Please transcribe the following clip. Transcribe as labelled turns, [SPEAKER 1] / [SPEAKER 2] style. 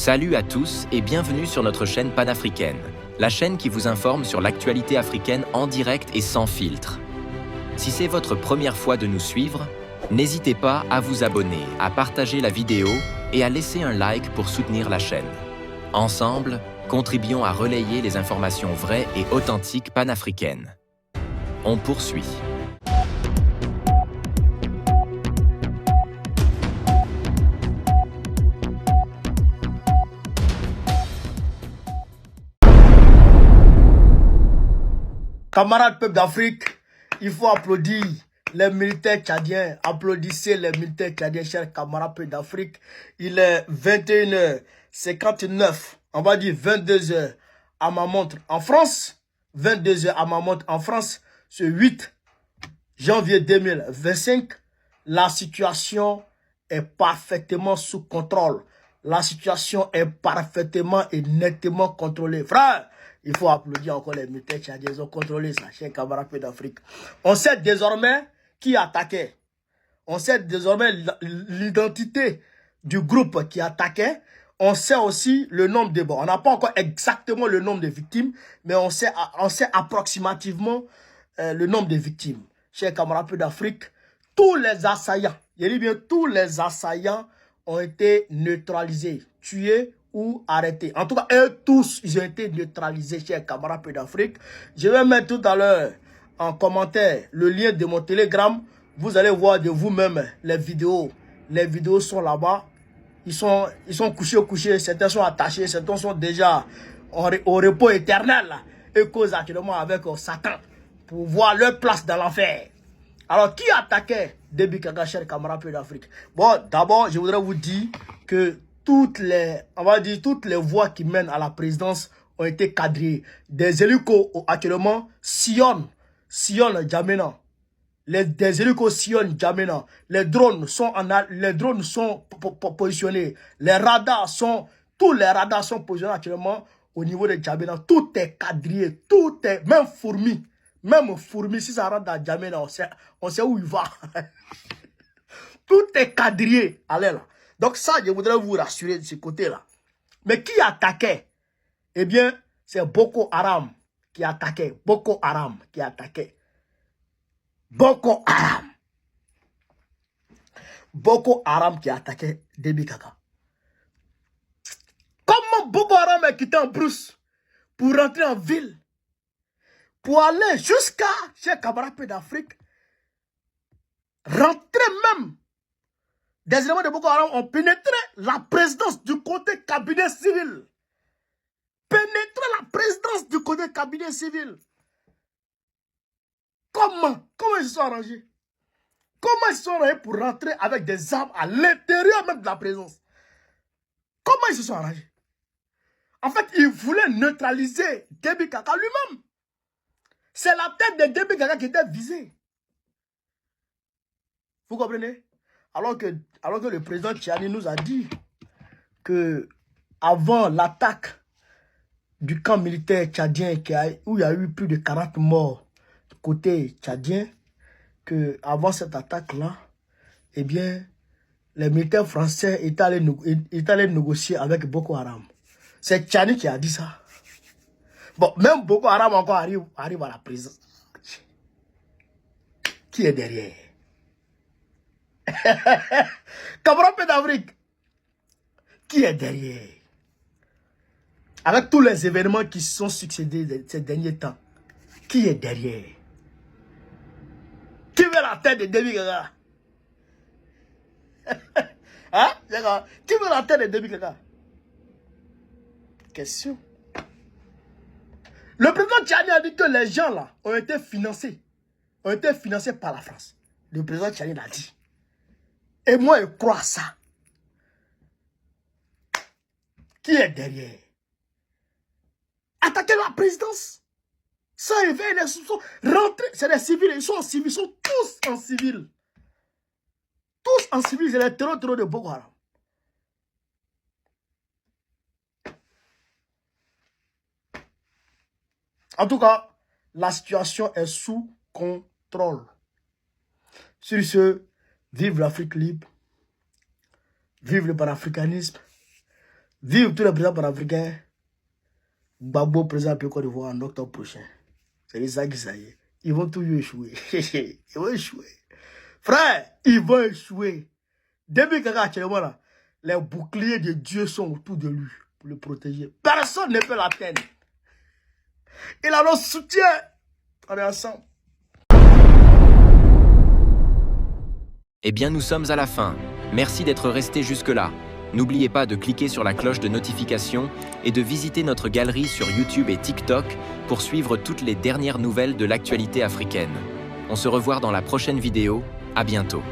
[SPEAKER 1] Salut à tous et bienvenue sur notre chaîne panafricaine, la chaîne qui vous informe sur l'actualité africaine en direct et sans filtre. Si c'est votre première fois de nous suivre, n'hésitez pas à vous abonner, à partager la vidéo et à laisser un like pour soutenir la chaîne. Ensemble, contribuons à relayer les informations vraies et authentiques panafricaines. On poursuit.
[SPEAKER 2] Camarades peuple d'Afrique, il faut applaudir les militaires tchadiens. Applaudissez les militaires tchadiens, chers camarades peuple d'Afrique. Il est 21h59, on va dire 22h à ma montre en France. 22h à ma montre en France, ce 8 janvier 2025. La situation est parfaitement sous contrôle. La situation est parfaitement et nettement contrôlée. Frère, il faut applaudir encore les militaires tchadiens. Ils ont contrôlé ça, chers camarades d'Afrique. On sait désormais qui attaquait. On sait désormais l'identité du groupe qui attaquait. On sait aussi le nombre de morts. On n'a pas encore exactement le nombre de victimes, mais on sait approximativement le nombre de victimes. Chers camarades d'Afrique, tous les assaillants, je dis bien tous les assaillants ont été neutralisés, tués ou arrêtés. En tout cas, eux tous, ils ont été neutralisés, chers camarades d'Afrique. Je vais mettre tout à l'heure en commentaire le lien de mon Telegram. Vous allez voir de vous-même les vidéos. Les vidéos sont là-bas. Ils sont couchés, certains sont attachés, certains sont déjà au repos éternel là, et causent actuellement avec Satan pour voir leur place dans l'enfer. Alors, qui attaquait Déby Kaka, chers camarades d'Afrique? Bon, d'abord, je voudrais vous dire que toutes les voies qui mènent à la présidence ont été quadrillées. Des hélicos actuellement sillonnent Djamena. Des hélicos sillonnent Djamena. Les drones sont positionnés. Tous les radars sont positionnés actuellement au niveau de Djamena. Tout est quadrillé, tout est, même fourmi. Même fourmi, si ça rentre dans Djamena, on sait où il va. Tout est quadrillé. Allez là. Donc ça, je voudrais vous rassurer de ce côté-là. Mais qui attaquait? Eh bien, c'est Boko Haram qui attaquait. Boko Haram qui attaquait. Boko Haram. Boko Haram qui attaquait Déby Kaka. Comment Boko Haram est quitté en brousse pour rentrer en ville? Pour aller jusqu'à, chers camarades d'Afrique, rentrer même. Des éléments de Boko Haram ont pénétré la présidence du côté cabinet civil. Pénétrer la présidence du côté cabinet civil. Comment ils se sont arrangés? Comment ils se sont arrangés pour rentrer avec des armes à l'intérieur même de la présidence? Comment ils se sont arrangés? En fait, ils voulaient neutraliser Déby Kaka lui-même. C'est la tête de Déby Kaka qui était visée. Vous comprenez? Alors que le président Tchani nous a dit que avant l'attaque du camp militaire tchadien où il y a eu plus de 40 morts côté tchadien, que avant cette attaque-là, eh bien, les militaires français étaient allés négocier avec Boko Haram. C'est Tchani qui a dit ça. Bon, même Boko Haram encore arrive à la présidence. Qui est derrière? Camarades d'Afrique, qui est derrière? Avec tous les événements qui se sont succédés ces derniers temps, qui est derrière? Qui veut la tête de Déby Kaka? Hein? Qui veut la tête de Déby Kaka? Question. Le président Tchani a dit que les gens là ont été financés par la France. Le président Tchani l'a dit. Et moi, je crois ça. Qui est derrière? Attaquer la présidence sans éveiller les soupçons. Rentrer, c'est des civils, ils sont en civil, ils sont tous en civil. Tous en civil, c'est les terreurs de Boko Haram. En tout cas, la situation est sous contrôle. Sur ce, vive l'Afrique libre, vive le panafricanisme, Vive tous les présidents panafricains. Gbagbo, président de Côte d'Ivoire en octobre prochain. C'est ça qui ça y est. Ils vont tous échouer. Ils vont échouer. Frère, ils vont échouer. Depuis que actuellement là, les boucliers de Dieu sont autour de lui pour le protéger. Personne ne peut l'atteindre. Il a notre soutien. On est ensemble.
[SPEAKER 1] Eh bien, nous sommes à la fin. Merci d'être resté jusque-là. N'oubliez pas de cliquer sur la cloche de notification et de visiter notre galerie sur YouTube et TikTok pour suivre toutes les dernières nouvelles de l'actualité africaine. On se revoit dans la prochaine vidéo. À bientôt.